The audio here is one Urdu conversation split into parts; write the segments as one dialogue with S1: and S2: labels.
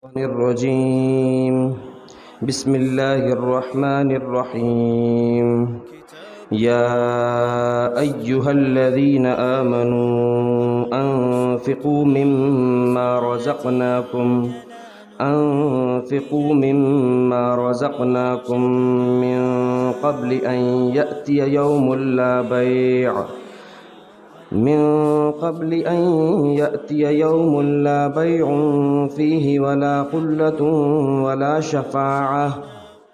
S1: الرجيم بسم الله الرحمن الرحيم يا أيها الذين آمنوا أنفقوا مما رزقناكم من قبل أن يأتي يوم لا بيع فيه ولا خلة ولا شفاعة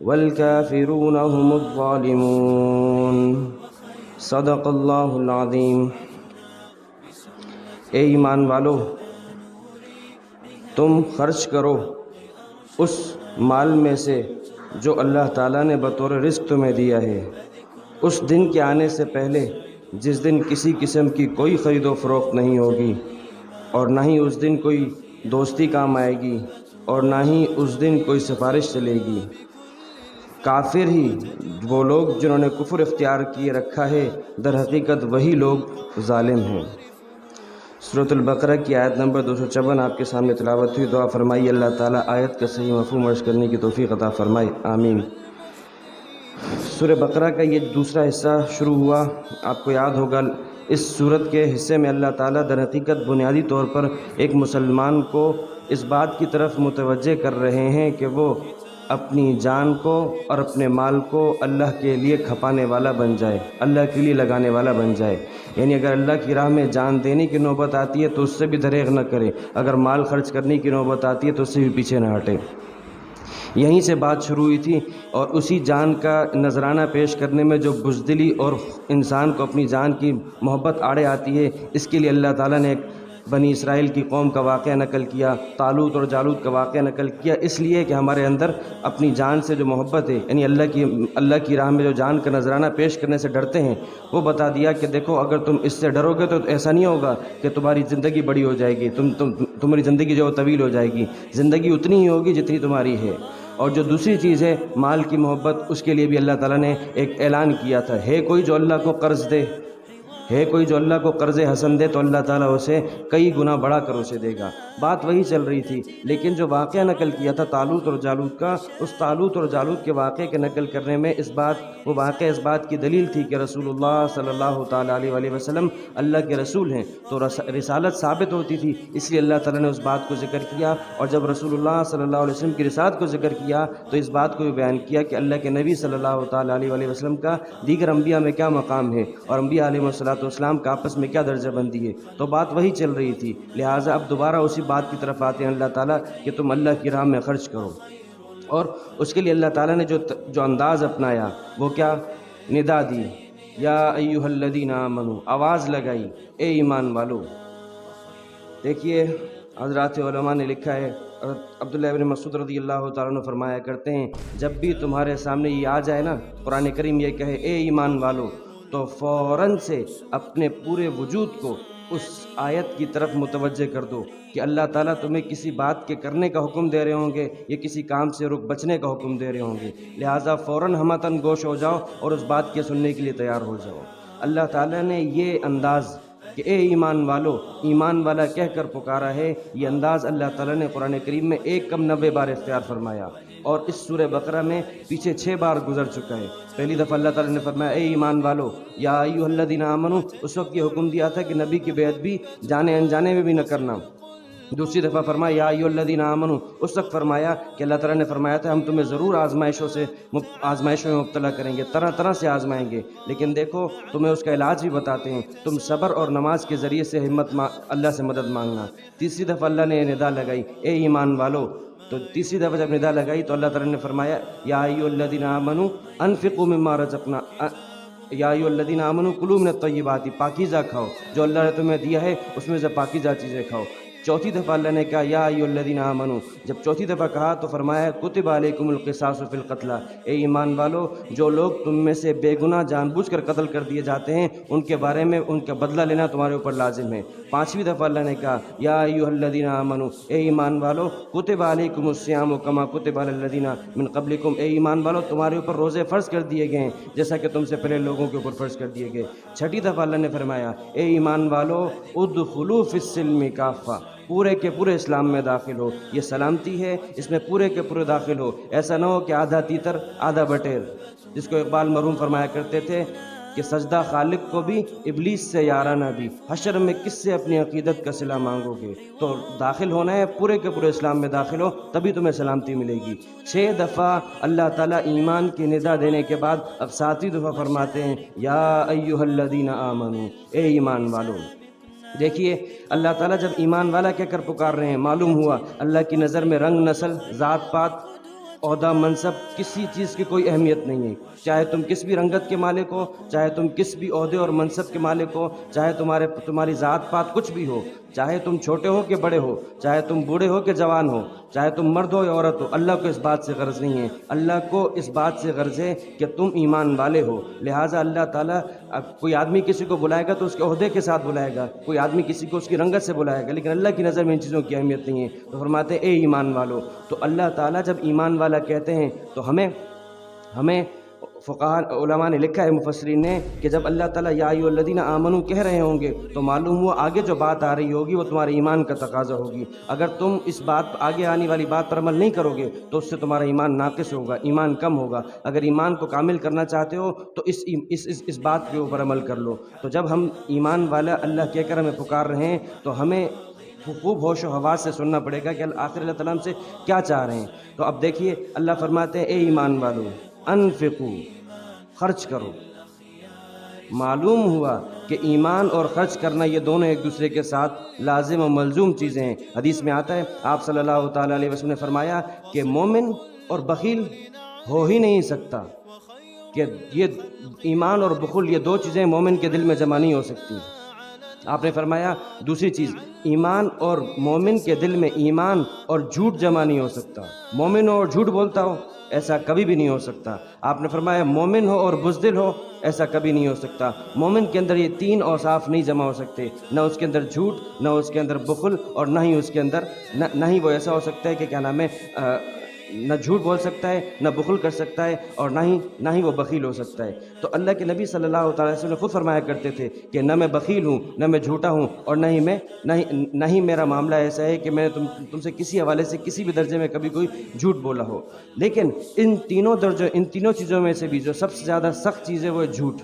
S1: والكافرون هم الظالمون صدق اللہ العظیم۔ اے ایمان والو، تم خرچ کرو اس مال میں سے جو اللہ تعالیٰ نے بطور رزق تمہیں دیا ہے، اس دن کے آنے سے پہلے جس دن کسی قسم کی کوئی خرید و فروخت نہیں ہوگی، اور نہ ہی اس دن کوئی دوستی کام آئے گی، اور نہ ہی اس دن کوئی سفارش چلے گی۔ کافر ہی وہ لوگ جنہوں نے کفر اختیار کیے رکھا ہے، در حقیقت وہی لوگ ظالم ہیں۔ سورۃ البقرہ کی آیت نمبر 254 آپ کے سامنے تلاوت ہوئی۔ دعا فرمائی اللہ تعالیٰ آیت کا صحیح مفہوم عرض کرنے کی توفیق عطا فرمائے، آمین۔ سورہ بقرہ کا یہ دوسرا حصہ شروع ہوا۔ آپ کو یاد ہوگا اس سورت کے حصے میں اللہ تعالیٰ در حقیقت بنیادی طور پر ایک مسلمان کو اس بات کی طرف متوجہ کر رہے ہیں کہ وہ اپنی جان کو اور اپنے مال کو اللہ کے لیے کھپانے والا بن جائے، اللہ کے لیے لگانے والا بن جائے۔ یعنی اگر اللہ کی راہ میں جان دینے کی نوبت آتی ہے تو اس سے بھی دریغ نہ کرے، اگر مال خرچ کرنے کی نوبت آتی ہے تو اس سے بھی پیچھے نہ ہٹے۔ یہیں سے بات شروع ہوئی تھی، اور اسی جان کا نذرانہ پیش کرنے میں جو بزدلی اور انسان کو اپنی جان کی محبت آڑے آتی ہے، اس کے لیے اللہ تعالیٰ نے ایک بنی اسرائیل کی قوم کا واقعہ نقل کیا، طالوت اور جالوت کا واقعہ نقل کیا، اس لیے کہ ہمارے اندر اپنی جان سے جو محبت ہے، یعنی اللہ کی راہ میں جو جان کا نذرانہ پیش کرنے سے ڈرتے ہیں، وہ بتا دیا کہ دیکھو اگر تم اس سے ڈرو گے تو ایسا نہیں ہوگا کہ تمہاری زندگی بڑی ہو جائے گی، تمہاری زندگی جو طویل ہو جائے گی، زندگی اتنی ہی ہوگی جتنی تمہاری ہے۔ اور جو دوسری چیز ہے مال کی محبت، اس کے لیے بھی اللہ تعالیٰ نے ایک اعلان کیا تھا، ہے کوئی جو اللہ کو قرض دے، حسن دے تو اللہ تعالیٰ اسے کئی گنا بڑھا کر اسے دے گا۔ بات وہی چل رہی تھی، لیکن جو واقعہ نقل کیا تھا طالوت اور جالوت کا، اس طالوت اور جالوت کے واقعے کے نقل کرنے میں وہ واقعہ اس بات کی دلیل تھی کہ رسول اللہ صلی اللہ تعالیٰ علیہ وسلم اللہ کے رسول ہیں، تو رسالت ثابت ہوتی تھی، اس لیے اللہ تعالیٰ نے اس بات کو ذکر کیا۔ اور جب رسول اللہ صلی اللہ علیہ وسلم کی رسالت کو ذکر کیا تو اس بات کو بھی بیان کیا کہ اللہ کے نبی صلی اللہ تعالیٰ علیہ وسلم کا دیگر انبیاء میں کیا مقام ہے، اور انبیاء علیہ والسلام کا آپس میں کیا درجہ بندی ہے۔ تو بات وہی چل رہی تھی، لہٰذا اب دوبارہ اسی بات کی طرف آتے ہیں اللہ تعالیٰ کہ تم اللہ کی راہ میں خرچ کرو، اور اس کے لیے اللہ تعالیٰ نے جو انداز اپنایا وہ کیا، ندا دی، یا ایھا الذین آمنوا، آواز لگائی، اے ایمان والو۔ دیکھیے حضرات علماء نے لکھا ہے، عبداللہ ابن مسعود رضی اللہ تعالیٰ عنہ فرمایا کرتے ہیں، جب بھی تمہارے سامنے یہ آ جائے نا، قرآن کریم یہ کہے اے ایمان والو، تو فوراً سے اپنے پورے وجود کو اس آیت کی طرف متوجہ کر دو کہ اللہ تعالیٰ تمہیں کسی بات کے کرنے کا حکم دے رہے ہوں گے یا کسی کام سے بچنے کا حکم دے رہے ہوں گے، لہٰذا فوراً ہمتاً گوش ہو جاؤ اور اس بات کے سننے کے لیے تیار ہو جاؤ۔ اللہ تعالیٰ نے یہ انداز کہ اے ایمان والو، ایمان والا کہہ کر پکارا ہے، یہ انداز اللہ تعالیٰ نے قرآن کریم میں 1 بار اختیار فرمایا، اور اس سورہ بقرہ میں پیچھے 6 بار گزر چکا ہے۔ پہلی دفعہ اللہ تعالیٰ نے فرمایا اے ایمان والو، یا ایھا الذین آمنوا، اس وقت یہ حکم دیا تھا کہ نبی کی بیعت بھی جانے انجانے میں بھی نہ کرنا۔ دوسری دفعہ فرمایا یا ایھا الذین آمنوا، اس وقت فرمایا کہ اللہ تعالیٰ نے فرمایا تھا ہم تمہیں ضرور آزمائشوں میں مبتلا کریں گے، طرح طرح سے آزمائیں گے، لیکن دیکھو تمہیں اس کا علاج بھی بتاتے ہیں، تم صبر اور نماز کے ذریعے سے اللہ سے مدد مانگنا۔ تیسری دفعہ اللہ نے ندا لگائی اے ایمان والو، تو تیسری دفعہ جب ندا لگائی تو اللہ تعالیٰ نے فرمایا یا ایھا الذین آمنوا انفقوا مما رزقنا، یا ایھا الذین آمنوا کلوا من الطیبات، پاکیزہ کھاؤ، جو اللہ نے تمہیں دیا ہے اس میں سے پاکیزہ چیزیں کھاؤ۔ چوتھی دفعہ اللہ نے کہا یا ایھا الذین آمنوا، جب چوتھی دفعہ کہا تو فرمایا کتب علیکم القصاص فی القتلی، اے ایمان والو جو لوگ تم میں سے بے گناہ جان بوجھ کر قتل کر دیے جاتے ہیں ان کے بارے میں ان کا بدلہ لینا تمہارے اوپر لازم ہے۔ پانچویں دفعہ اللہ نے کہا یا ایھا الذین آمنوا، اے ایمان والو کتب علیکم الصیام کما کتب علی الذین من قبلکم، اے ایمان والو تمہارے اوپر روزے فرض کر دیے گئے ہیں جیسا کہ تم سے پہلے لوگوں کے اوپر فرض کر دیے گئے۔ چھٹی دفعہ اللہ نے فرمایا اے ایمان والو ادخلوا فی السلم کافہ، پورے کے پورے اسلام میں داخل ہو. یہ سلامتی ہے، اس میں پورے کے پورے داخل ہو. ایسا نہ ہو کہ آدھا تیتر آدھا بٹیر، جس کو اقبال مرحوم فرمایا کرتے تھے کہ سجدہ خالق کو بھی ابلیس سے یارانہ بھی، حشر میں کس سے اپنی عقیدت کا صلہ مانگو گے. تو داخل ہونا ہے، پورے کے پورے اسلام میں داخل ہو، تبھی تمہیں سلامتی ملے گی. 6 دفعہ اللہ تعالیٰ ایمان کی ندا دینے کے بعد اب 7ویں دفعہ فرماتے ہیں یا ایھا الذین آمنو، اے ایمان والو. دیکھیے اللہ تعالیٰ جب ایمان والا کہہ کر پکار رہے ہیں، معلوم ہوا اللہ کی نظر میں رنگ، نسل، ذات پات، عہدہ، منصب، کسی چیز کی کوئی اہمیت نہیں ہے. چاہے تم کس بھی رنگت کے مالک ہو، چاہے تم کس بھی عہدے اور منصب کے مالک ہو، چاہے تمہاری ذات پات کچھ بھی ہو، چاہے تم چھوٹے ہو کہ بڑے ہو، چاہے تم بوڑھے ہو کہ جوان ہو، چاہے تم مرد ہو یا عورت ہو، اللہ کو اس بات سے غرض نہیں ہے. اللہ کو اس بات سے غرض ہے کہ تم ایمان والے ہو. لہٰذا اللہ تعالیٰ کوئی آدمی کسی کو بلائے گا تو اس کے عہدے کے ساتھ بلائے گا، کوئی آدمی کسی کو اس کی رنگت سے بلائے گا، لیکن اللہ کی نظر میں ان چیزوں کی اہمیت نہیں ہے. تو فرماتے ہیں اے ایمان والو. تو اللہ تعالیٰ جب ایمان والا کہتے ہیں تو ہمیں فقہاء علماء نے لکھا ہے، مفسرین نے، کہ جب اللہ تعالیٰ یا ایھا الذین آمنو کہہ رہے ہوں گے تو معلوم ہوا آگے جو بات آ رہی ہوگی وہ تمہارے ایمان کا تقاضا ہوگی. اگر تم اس بات آگے آنے والی بات پر عمل نہیں کرو گے تو اس سے تمہارا ایمان ناقص ہوگا، ایمان کم ہوگا. اگر ایمان کو کامل کرنا چاہتے ہو تو اس بات کے اوپر عمل کر لو. تو جب ہم ایمان والا اللہ کہہ کر ہمیں پکار رہے ہیں تو ہمیں خوب ہوش و حواس سے سننا پڑے گا کہ آخر اللہ تعالیٰ ہم سے کیا چاہ رہے ہیں. تو اب دیکھیے اللہ فرماتے ہیں اے ایمان والو انفقو، خرچ کرو. معلوم ہوا کہ ایمان اور خرچ کرنا یہ دونوں ایک دوسرے کے ساتھ لازم و ملزوم چیزیں ہیں. حدیث میں آتا ہے آپ صلی اللہ تعالیٰ علیہ وسلم نے فرمایا کہ مومن اور بخیل ہو ہی نہیں سکتا، کہ یہ ایمان اور بخل یہ دو چیزیں مومن کے دل میں جمع نہیں ہو سکتی. آپ نے فرمایا دوسری چیز، ایمان اور مومن کے دل میں ایمان اور جھوٹ جمع نہیں ہو سکتا. مومن ہو اور جھوٹ بولتا ہو، ایسا کبھی بھی نہیں ہو سکتا. آپ نے فرمایا مومن ہو اور بزدل ہو، ایسا کبھی نہیں ہو سکتا. مومن کے اندر یہ 3 اوصاف نہیں جمع ہو سکتے، نہ اس کے اندر جھوٹ، نہ اس کے اندر بخل، اور نہ ہی اس کے اندر نہ ہی وہ ایسا ہو سکتا ہے کہ کیا نام ہے نہ جھوٹ بول سکتا ہے، نہ بخل کر سکتا ہے، اور نہ ہی وہ بخیل ہو سکتا ہے. تو اللہ کے نبی صلی اللہ تعالیٰ علیہ وسلم خود فرمایا کرتے تھے کہ نہ میں بخیل ہوں، نہ میں جھوٹا ہوں، اور نہ ہی میرا معاملہ ایسا ہے کہ میں تم سے کسی حوالے سے کسی بھی درجے میں کبھی کوئی جھوٹ بولا ہو. لیکن ان تینوں چیزوں میں سے بھی جو سب سے زیادہ سخت چیز ہے وہ ہے جھوٹ.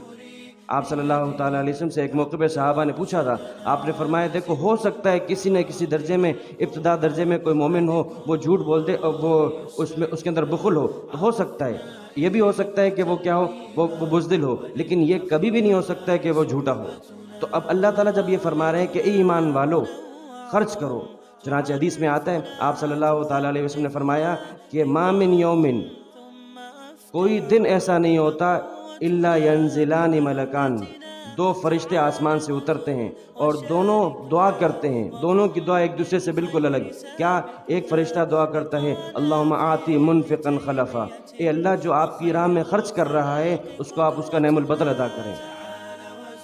S1: آپ صلی اللہ تعالیٰ علیہ وسلم سے ایک موقع پہ صحابہ نے پوچھا تھا، آپ نے فرمایا دیکھو ہو سکتا ہے کسی نہ کسی درجے میں، ابتدا درجے میں کوئی مومن ہو وہ جھوٹ بول دے اور وہ اس کے اندر بخل ہو سکتا ہے. یہ بھی ہو سکتا ہے کہ وہ کیا ہو، وہ بزدل ہو، لیکن یہ کبھی بھی نہیں ہو سکتا ہے کہ وہ جھوٹا ہو. تو اب اللہ تعالیٰ جب یہ فرما رہے ہیں کہ اے ایمان والو خرچ کرو، چنانچہ حدیث میں آتا ہے آپ صلی اللہ تعالیٰ علیہ وسلم نے فرمایا کہ ما من یومن، کوئی دن ایسا نہیں ہوتا الا ینزلان ملکان، 2 فرشتے آسمان سے اترتے ہیں اور دونوں دعا کرتے ہیں. دونوں کی دعا ایک دوسرے سے بالکل الگ. کیا؟ ایک فرشتہ دعا کرتا ہے اللہم آتی منفقا خلفا، اے اللہ جو آپ کی راہ میں خرچ کر رہا ہے اس کو آپ اس کا نعم البدل ادا کریں.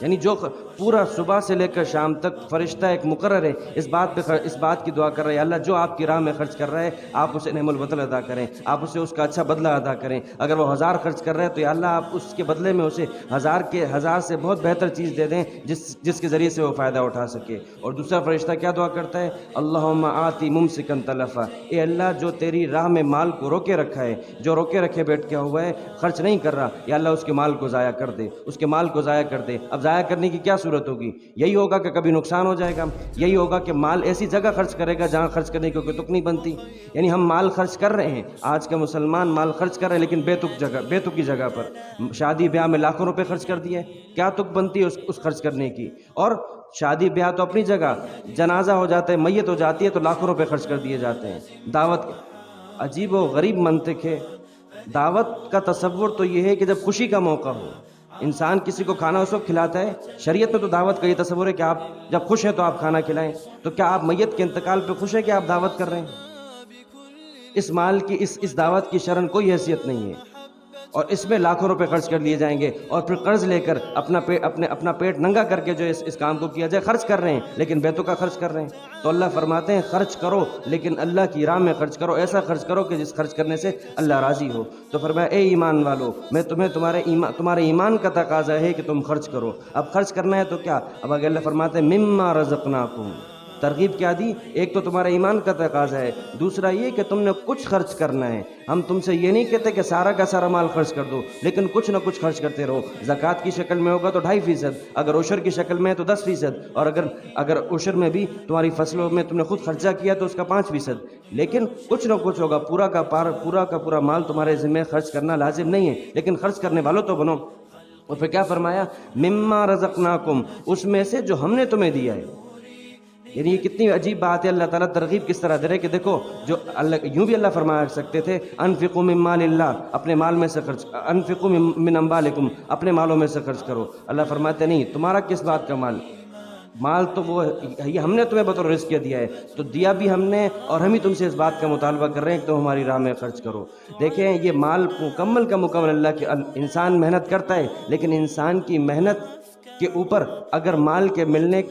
S1: یعنی جو پورا صبح سے لے کر شام تک فرشتہ ایک مقرر ہے اس بات کی دعا کر رہے ہیں اللہ جو آپ کی راہ میں خرچ کر رہا ہے آپ اسے نعم البدل ادا کریں، آپ اسے اس کا اچھا بدلہ ادا کریں. اگر وہ 1000 خرچ کر رہے ہیں تو یا اللہ آپ اس کے بدلے میں اسے 1000 سے بہت بہتر چیز دے دیں جس کے ذریعے سے وہ فائدہ اٹھا سکے. اور دوسرا فرشتہ کیا دعا کرتا ہے اللہم آتی ممسکا تلفا، اے اللہ جو تیری راہ میں مال کو روکے رکھا ہے، جو روکے رکھے بیٹھ کیا ہوا ہے خرچ نہیں کر رہا، یا اللہ اس کے مال کو ضائع کر دے، اس کے مال کو ضائع کر دے. اب ضائع کرنے کی کیا صورت ہوگی؟ یہی ہوگا کہ کبھی نقصان ہو جائے گا، یہی ہوگا کہ مال ایسی جگہ خرچ کرے گا جہاں خرچ کرنے کی کوئی تک نہیں بنتی. یعنی ہم مال خرچ کر رہے ہیں، آج کا مسلمان مال خرچ کر رہے ہیں لیکن بے تک کی جگہ پر. شادی بیاہ میں لاکھوں روپے خرچ کر دیے، کیا تک بنتی ہے اس خرچ کرنے کی؟ اور شادی بیاہ تو اپنی جگہ، جنازہ ہو جاتا ہے، میت ہو جاتی ہے تو لاکھوں روپے خرچ کر دیے جاتے ہیں. دعوت، عجیب و غریب منطق ہے. دعوت کا تصور تو یہ ہے کہ جب خوشی کا موقع ہو، انسان کسی کو کھانا اس وقت کھلاتا ہے. شریعت میں تو دعوت کا یہ تصور ہے کہ آپ جب خوش ہیں تو آپ کھانا کھلائیں. تو کیا آپ میت کے انتقال پہ خوش ہیں کہ آپ دعوت کر رہے ہیں؟ اس مال کی اس دعوت کی شرعاً کوئی حیثیت نہیں ہے، اور اس میں لاکھوں روپے خرچ کر لیے جائیں گے اور پھر قرض لے کر اپنا پیٹ ننگا کر کے جو اس کام کو کیا جائے خرچ کر رہے ہیں، لیکن بیتوں کا خرچ کر رہے ہیں. تو اللہ فرماتے ہیں خرچ کرو لیکن اللہ کی راہ میں خرچ کرو، ایسا خرچ کرو کہ جس خرچ کرنے سے اللہ راضی ہو. تو فرمایا اے ایمان والو میں تمہیں تمہارے ایمان کا تقاضا ہے کہ تم خرچ کرو. اب خرچ کرنا ہے تو کیا؟ اب اگر اللہ فرماتے ہیں مما رزقناکم، ترغیب کیا دی؟ ایک تو تمہارا ایمان کا تقاضا ہے، دوسرا یہ کہ تم نے کچھ خرچ کرنا ہے۔ ہم تم سے یہ نہیں کہتے کہ سارا کا سارا مال خرچ کر دو، لیکن کچھ نہ کچھ خرچ کرتے رہو۔ زکوٰۃ کی شکل میں ہوگا تو 2.5%، اگر عشر کی شکل میں ہے تو 10%، اور اگر عشر میں بھی تمہاری فصلوں میں تم نے خود خرچہ کیا تو اس کا 5%، لیکن کچھ نہ کچھ ہوگا۔ پورا کا پورا مال تمہارے ذمہ خرچ کرنا لازم نہیں ہے، لیکن خرچ کرنے والوں تو بنو۔ اور پھر کیا فرمایا؟ مما رزقناکم، اس میں سے جو ہم نے تمہیں دیا ہے۔ یعنی یہ کتنی عجیب بات ہے، اللہ تعالیٰ ترغیب کس طرح دے رہے کہ دیکھو، جو اللہ یوں بھی اللہ فرمایا سکتے تھے انفقوا من مال اللہ، اپنے مال میں سے خرچ، انفقوا من اموالکم، اپنے مالوں میں سے خرچ کرو۔ اللہ فرماتے نہیں، تمہارا کس بات کا مال؟ مال تو وہ یہ ہم نے تمہیں بطور رزق دیا ہے، تو دیا بھی ہم نے، اور ہم ہی تم سے اس بات کا مطالبہ کر رہے ہیں کہ تم ہماری راہ میں خرچ کرو۔ دیکھیں یہ مال مکمل کا مکمل اللہ کے، انسان محنت کرتا ہے، لیکن انسان کی محنت کے اوپر اگر مال کے ملنے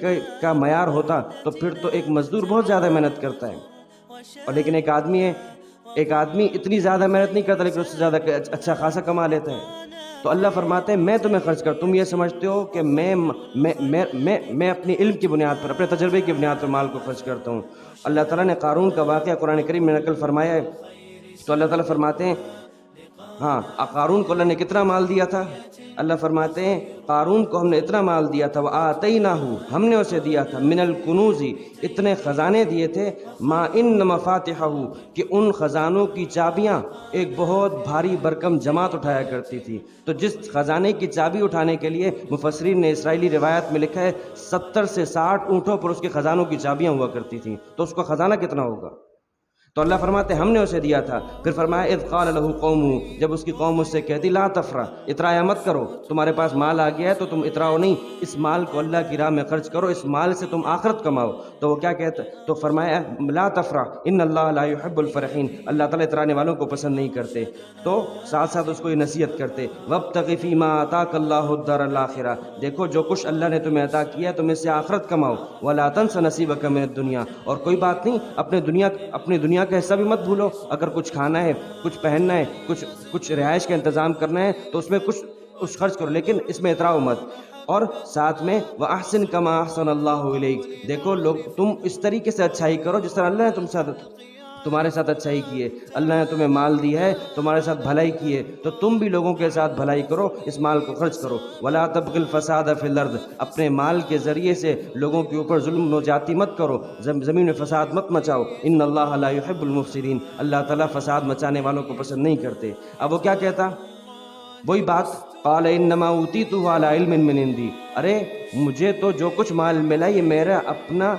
S1: کا معیار ہوتا تو پھر تو ایک مزدور بہت زیادہ محنت کرتا ہے، اور لیکن ایک آدمی اتنی زیادہ محنت نہیں کرتا، لیکن اس سے زیادہ اچھا خاصا کما لیتا ہے۔ تو اللہ فرماتے ہیں میں تمہیں خرچ کر، تم یہ سمجھتے ہو کہ میں اپنی علم کی بنیاد پر، اپنے تجربے کی بنیاد پر مال کو خرچ کرتا ہوں۔ اللہ تعالیٰ نے قارون کا واقعہ قرآن کریم میں نقل فرمایا ہے، تو اللہ تعالیٰ فرماتے ہیں ہاں قارون کو اللہ نے کتنا مال دیا تھا؟ اللہ فرماتے ہیں قارون کو ہم نے اتنا مال دیا تھا، وَآتَيْنَاهُ، ہم نے اسے دیا تھا، مِنَ الْكُنُوزِ، اتنے خزانے دیے تھے، مَا إِنَّ مَفَاتِحَهُ، کہ ان خزانوں کی چابیاں ایک بہت بھاری برکم جماعت اٹھایا کرتی تھی۔ تو جس خزانے کی چابی اٹھانے کے لیے مفسرین نے اسرائیلی روایت میں لکھا ہے 70 سے 60 اونٹوں پر اس کے خزانوں کی چابیاں ہوا کرتی تھیں، تو اس کا خزانہ کتنا ہوگا؟ تو اللہ فرماتے ہم نے اسے دیا تھا۔ پھر فرمایا اذ قال له قومه، جب اس کی قوم اس سے کہتی لا تفرح، اترایا مت کرو، تمہارے پاس مال آ گیا ہے تو تم اتراؤ نہیں، اس مال کو اللہ کی راہ میں خرچ کرو، اس مال سے تم آخرت کماؤ۔ تو وہ کیا کہتا؟ تو فرمایا لا تفرح ان اللہ لا يحب الفرحین، اللہ تعالیٰ اترانے والوں کو پسند نہیں کرتے۔ تو ساتھ ساتھ اس کو یہ نصیحت کرتے وابتغ فیما آتاک اللہ الدار الاخرہ، دیکھو جو کچھ اللہ نے تمہیں عطا کیا ہے تم اس سے آخرت کماؤ، ولا تنس نصیبک من الدنیا، اور کوئی بات نہیں اپنے دنیا کا حصہ بھی مت بھولو، اگر کچھ کھانا ہے، کچھ پہننا ہے، کچھ رہائش کا انتظام کرنا ہے تو اس میں کچھ خرچ کرو، لیکن اس میں اتراؤ مت۔ اور ساتھ میں وَأَحْسِن كَمَا أَحْسَنَ اللَّهُ إِلَيْكَ، دیکھو لوگ تم اس طریقے سے اچھائی کرو جس طرح اللہ نے تمہارے ساتھ اچھائی کی ہے، اللہ نے تمہیں مال دی ہے، تمہارے ساتھ بھلائی کی ہے، تو تم بھی لوگوں کے ساتھ بھلائی کرو، اس مال کو خرچ کرو۔ وَلَا تَبْغِ الْفَسَادَ فِي الْأَرْضِ، اپنے مال کے ذریعے سے لوگوں کے اوپر ظلم و زیادتی مت کرو، زمین میں فساد مت مچاؤ، ان اللہ لا يحب المفسدین، اللہ تعالیٰ فساد مچانے والوں کو پسند نہیں کرتے۔ اب وہ کیا کہتا؟ وہی بات قال انما اوتیتہ علی علم من عندی، ارے مجھے تو جو کچھ مال ملا یہ میرا اپنا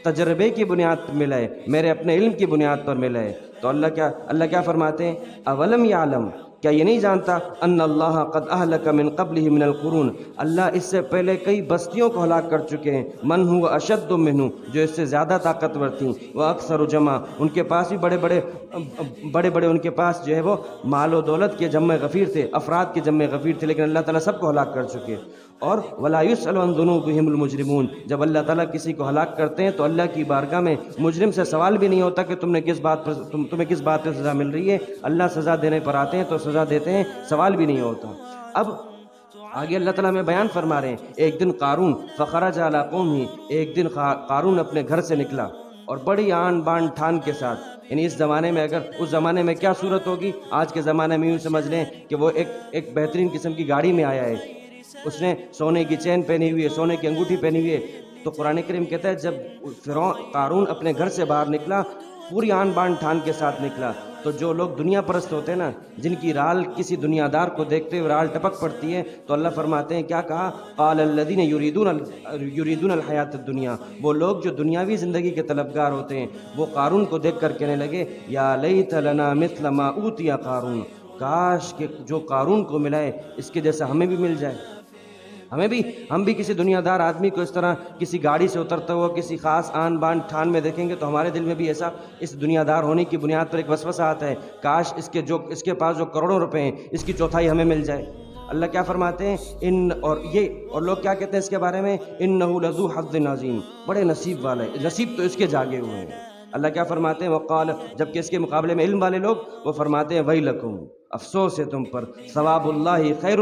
S1: تجربے کی بنیاد پر ملا ہے، میرے اپنے علم کی بنیاد پر ملا ہے۔ تو اللہ کیا فرماتے ہیں اولم یعلم، کیا یہ نہیں جانتا ان اللہ قد اہلک من قبلہ من القرون، اللہ اس سے پہلے کئی بستیوں کو ہلاک کر چکے ہیں، من ہوا اشد منہ، جو اس سے زیادہ طاقتور تھیں، وہ اکثر جمع، ان کے پاس بھی بڑے ان کے پاس جو ہے وہ مال و دولت کے جمع غفیر تھے، افراد کے جمع غفیر تھے، لیکن اللہ تعالیٰ سب کو ہلاک کر چکے۔ اور ولا یسأل عن ذنوبہم المجرمون، جب اللہ تعالیٰ کسی کو ہلاک کرتے ہیں تو اللہ کی بارگاہ میں مجرم سے سوال بھی نہیں ہوتا کہ تمہیں کس بات پر سزا مل رہی ہے، اللہ سزا دینے پر آتے ہیں تو سزا دیتے ہیں، سوال بھی نہیں ہوتا۔ اب آگے اللہ تعالیٰ میں بیان فرما رہے ہیں ایک دن قارون فخرج علی قومہ، ایک دن قارون اپنے گھر سے نکلا اور بڑی آن بان ٹھان کے ساتھ، یعنی اس زمانے میں اگر اس زمانے میں کیا صورت ہوگی، آج کے زمانے میں یوں سمجھ لیں کہ وہ ایک بہترین قسم کی گاڑی میں آیا ہے، اس نے سونے کی چین پہنی ہوئی ہے، سونے کی انگوٹھی پہنی ہوئی ہے۔ تو قرآن کریم کہتا ہے جب قارون اپنے گھر سے باہر نکلا پوری آن بان ٹھان کے ساتھ نکلا، تو جو لوگ دنیا پرست ہوتے ہیں نا، جن کی رال کسی دنیا دار کو دیکھتے ہوئے رال ٹپک پڑتی ہے، تو اللہ فرماتے ہیں کیا کہا قال الذین یریدون الحیات الدنیا، وہ لوگ جو دنیاوی زندگی کے طلبگار ہوتے ہیں وہ قارون کو دیکھ کر کہنے لگے یا لیت لنا مثل ما اوتی قارون، کاش کہ جو قارون کو ملا ہے اس کے جیسا ہمیں بھی مل جائے، ہم بھی کسی دنیا دار آدمی کو اس طرح کسی گاڑی سے اترتا ہوا کسی خاص آن بان ٹھان میں دیکھیں گے تو ہمارے دل میں بھی ایسا اس دنیا دار ہونے کی بنیاد پر ایک وسوسہ آتا ہے، کاش اس کے پاس جو کروڑوں روپے ہیں اس کی چوتھائی ہمیں مل جائے۔ اللہ کیا فرماتے ہیں اور لوگ کیا کہتے ہیں اس کے بارے میں انہ لذو حظ عظیم، بڑے نصیب والا ہے، نصیب تو اس کے جاگے ہوئے ہیں۔ اللہ کیا فرماتے ہیں؟ وقال، جبکہ اس کے مقابلے میں علم والے لوگ وہ فرماتے ہیں ویلکم، افسوس ہے تم پر، ثواب اللہ خیر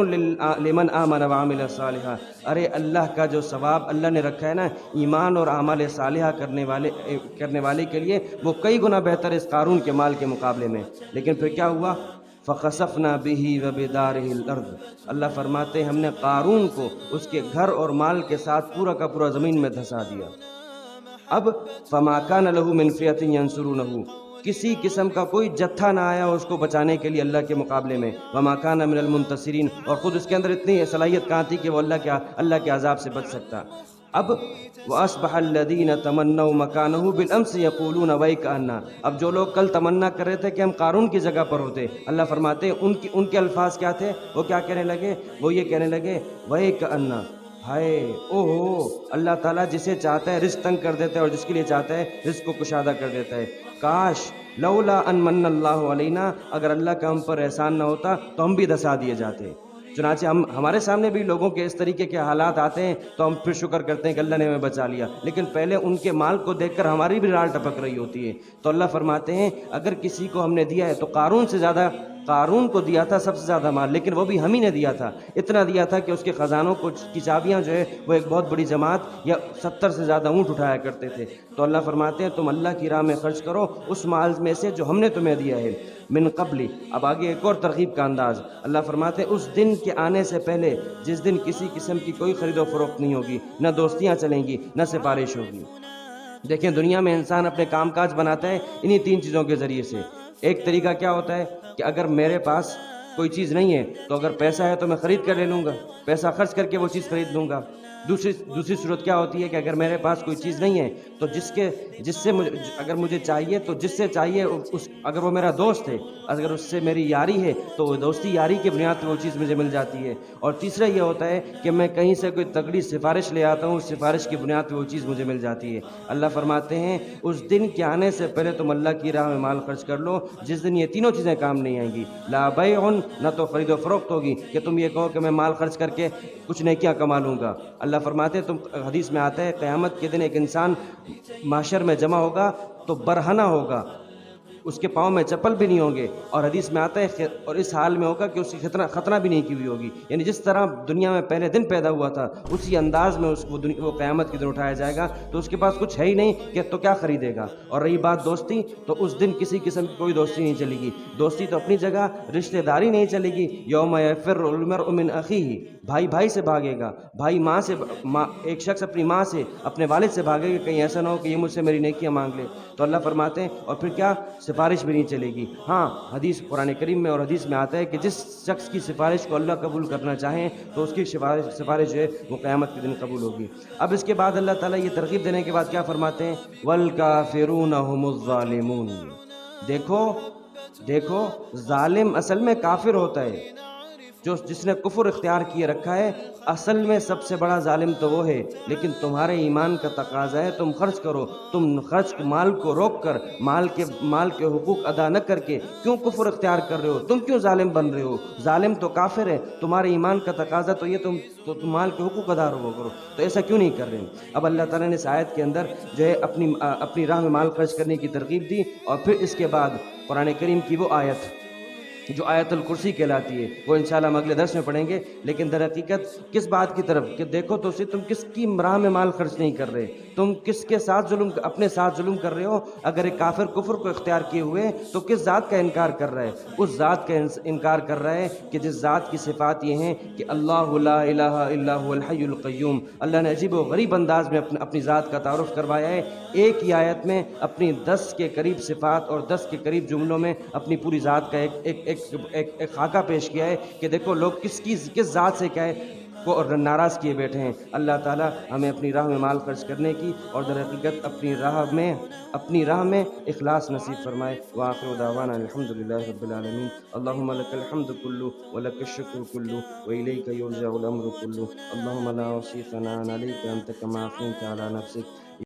S1: لمن آمن وعمل صالحا، ارے اللہ کا جو ثواب اللہ نے رکھا ہے نا ایمان اور اعمال صالحہ کرنے والے کے لیے، وہ کئی گنا بہتر ہے اس قارون کے مال کے مقابلے میں۔ لیکن پھر کیا ہوا؟ فَخَسَفْنَا بِهِ وَبِدَارِهِ الْأَرْضِ، اللہ فرماتے ہیں ہم نے قارون کو اس کے گھر اور مال کے ساتھ پورا کا پورا زمین میں دھسا دیا۔ اب فما کان لہ من فئۃ ینصرونہ، کسی قسم کا کوئی جتھا نہ آیا اس کو بچانے کے لیے اللہ کے مقابلے میں، وما کان من المنتصرین، اور خود اس کے اندر اتنی صلاحیت کہاں تھی کہ وہ اللہ کے عذاب سے بچ سکتا۔ اب وَأَصْبَحَ الَّذِينَ تَمَنَّوْا مَكَانَهُ بِالْأَمْسِ يَقُولُونَ وَيْكَأَنَّا، اب جو لوگ کل تمنا کر رہے تھے کہ ہم قارون کی جگہ پر ہوتے، اللہ فرماتے ہیں ان کے الفاظ کیا تھے؟ وہ کیا کہنے لگے؟ وہ یہ کہنے لگے وَيْكَأَنَّا، ہائے او ہو، اللہ تعالیٰ جسے چاہتا ہے رزق تنگ کر دیتا ہے اور جس کے لیے چاہتا ہے رزق کو کشادہ کر دیتا ہے۔ کاش لولا ان من اللہ علینا، اگر اللہ کا ہم پر احسان نہ ہوتا تو ہم بھی دھسا دیے جاتے۔ چنانچہ ہمارے سامنے بھی لوگوں کے اس طریقے کے حالات آتے ہیں تو ہم پھر شکر کرتے ہیں کہ اللہ نے ہمیں بچا لیا، لیکن پہلے ان کے مال کو دیکھ کر ہماری بھی رال ٹپک رہی ہوتی ہے۔ تو اللہ فرماتے ہیں اگر کسی کو ہم نے دیا ہے تو قارون سے زیادہ، قارون کو دیا تھا سب سے زیادہ مال، لیکن وہ بھی ہم ہی نے دیا تھا، اتنا دیا تھا کہ اس کے خزانوں کی چابیاں جو ہے وہ ایک بہت بڑی جماعت یا 70 سے زیادہ اونٹ اٹھایا کرتے تھے۔ تو اللہ فرماتے ہیں تم اللہ کی راہ میں خرچ کرو اس مال میں سے جو ہم نے تمہیں دیا ہے، من قبل، اب آگے ایک اور ترغیب کا انداز، اللہ فرماتے ہیں اس دن کے آنے سے پہلے جس دن کسی قسم کی کوئی خرید و فروخت نہیں ہوگی، نہ دوستیاں چلیں گی، نہ سفارش ہوگی۔ دیکھیں دنیا میں انسان اپنے کام کاج بناتا ہے انہی 3 چیزوں کے ذریعے سے۔ ایک طریقہ کیا ہوتا ہے کہ اگر میرے پاس کوئی چیز نہیں ہے تو اگر پیسہ ہے تو میں خرید کر لے لوں گا، پیسہ خرچ کر کے وہ چیز خرید لوں گا۔ دوسری صورت کیا ہوتی ہے کہ اگر میرے پاس کوئی چیز نہیں ہے تو جس سے اگر مجھے چاہیے تو جس سے چاہیے اگر وہ میرا دوست ہے، اگر اس سے میری یاری ہے تو وہ دوستی یاری کی بنیاد پر وہ چیز مجھے مل جاتی ہے۔ اور تیسرا یہ ہوتا ہے کہ میں کہیں سے کوئی تگڑی سفارش لے آتا ہوں، اس سفارش کی بنیاد پر وہ چیز مجھے مل جاتی ہے۔ اللہ فرماتے ہیں اس دن کے آنے سے پہلے تم اللہ کی راہ میں مال خرچ کر لو جس دن یہ تینوں چیزیں کام نہیں آئیں گی، لا بیع، نہ تو خرید و فروخت ہوگی کہ تم یہ کہو کہ میں مال خرچ کر کے کچھ نیکیاں کما لوں گا۔ اللہ فرماتے ہیں حدیث میں آتا ہے قیامت کے دن ایک انسان محشر میں جمع ہوگا تو برہنہ ہوگا، اس کے پاؤں میں چپل بھی نہیں ہوں گے، اور حدیث میں آتا ہے اور اس حال میں ہوگا کہ اس کی ختنہ بھی نہیں کی ہوئی ہوگی، یعنی جس طرح دنیا میں پہلے دن پیدا ہوا تھا اسی انداز میں وہ قیامت کے دن اٹھایا جائے گا، تو اس کے پاس کچھ ہے ہی نہیں کہ تو کیا خریدے گا۔ اور رہی بات دوستی، تو اس دن کسی قسم کی کوئی دوستی نہیں چلے گی، دوستی تو اپنی جگہ، رشتہ داری نہیں چلے گی۔ یوم یفر المرء من اخیہ، بھائی سے بھاگے گا، بھائی ماں سے، ایک شخص اپنی ماں سے، اپنے والد سے بھاگے گا، کہیں ایسا نہ ہو کہ یہ مجھ سے میری نیکیاں مانگ لے۔ تو اللہ فرماتے ہیں اور پھر کیا، سفارش بھی نہیں چلے گی۔ ہاں حدیث قرآن کریم میں اور حدیث میں آتا ہے کہ جس شخص کی سفارش کو اللہ قبول کرنا چاہیں تو اس کی سفارش جو ہے وہ قیامت کے دن قبول ہوگی۔ اب اس کے بعد اللہ تعالیٰ یہ ترغیب دینے کے بعد کیا فرماتے ہیں؟ وَالْكَافِرُونَ هُمُ الظَّالِمُونَ، دیکھو ظالم اصل میں کافر ہوتا ہے، جس نے کفر اختیار کیے رکھا ہے، اصل میں سب سے بڑا ظالم تو وہ ہے۔ لیکن تمہارے ایمان کا تقاضا ہے تم خرچ کرو، تم مال کو روک کر، مال کے حقوق ادا نہ کر کے کیوں کفر اختیار کر رہے ہو؟ تم کیوں ظالم بن رہے ہو؟ ظالم تو کافر ہے، تمہارے ایمان کا تقاضا تو یہ تم مال کے حقوق ادا کرو، تو ایسا کیوں نہیں کر رہے؟ اب اللہ تعالیٰ نے اس آیت کے اندر جو ہے اپنی راہ میں مال خرچ کرنے کی ترغیب دی، اور پھر اس کے بعد قرآن کریم کی وہ آیت جو آیت الکرسی کہلاتی ہے وہ انشاءاللہ ہم اگلے درس میں پڑھیں گے۔ لیکن در حقیقت کس بات کی طرف کہ دیکھو تو تم کس کی راہ میں مال خرچ نہیں کر رہے، تم کس کے ساتھ اپنے ساتھ ظلم کر رہے ہو۔ اگر ایک کافر کفر کو اختیار کیے ہوئے تو کس ذات کا انکار کر رہا ہے؟ اس ذات کا انکار کر رہا ہے کہ جس ذات کی صفات یہ ہیں کہ اللہ لا الہ الا هو الحی القیوم۔ اللہ نے عجیب و غریب انداز میں اپنی ذات کا تعارف کروایا ہے، ایک ہی آیت میں اپنی 10 کے قریب صفات اور 10 کے قریب جملوں میں اپنی پوری ذات کا ایک خاکہ پیش کیا ہے کہ دیکھو لوگ کس ذات سے کیا ہے کو ناراض کیے بیٹھے ہیں۔ اللہ تعالیٰ ہمیں اپنی راہ میں مال خرچ کرنے کی اور در حقیقت اپنی راہ میں اخلاص نصیب فرمائے۔ وآخر دعوانا الحمدللہ رب العالمین۔ اللہم لک الحمد کلہ ولک الشکر کلہ وإلیک یرجع الامر کلہ۔ اللہم لا احصی ثناء علیک انت کما اثنیت علی نفسک۔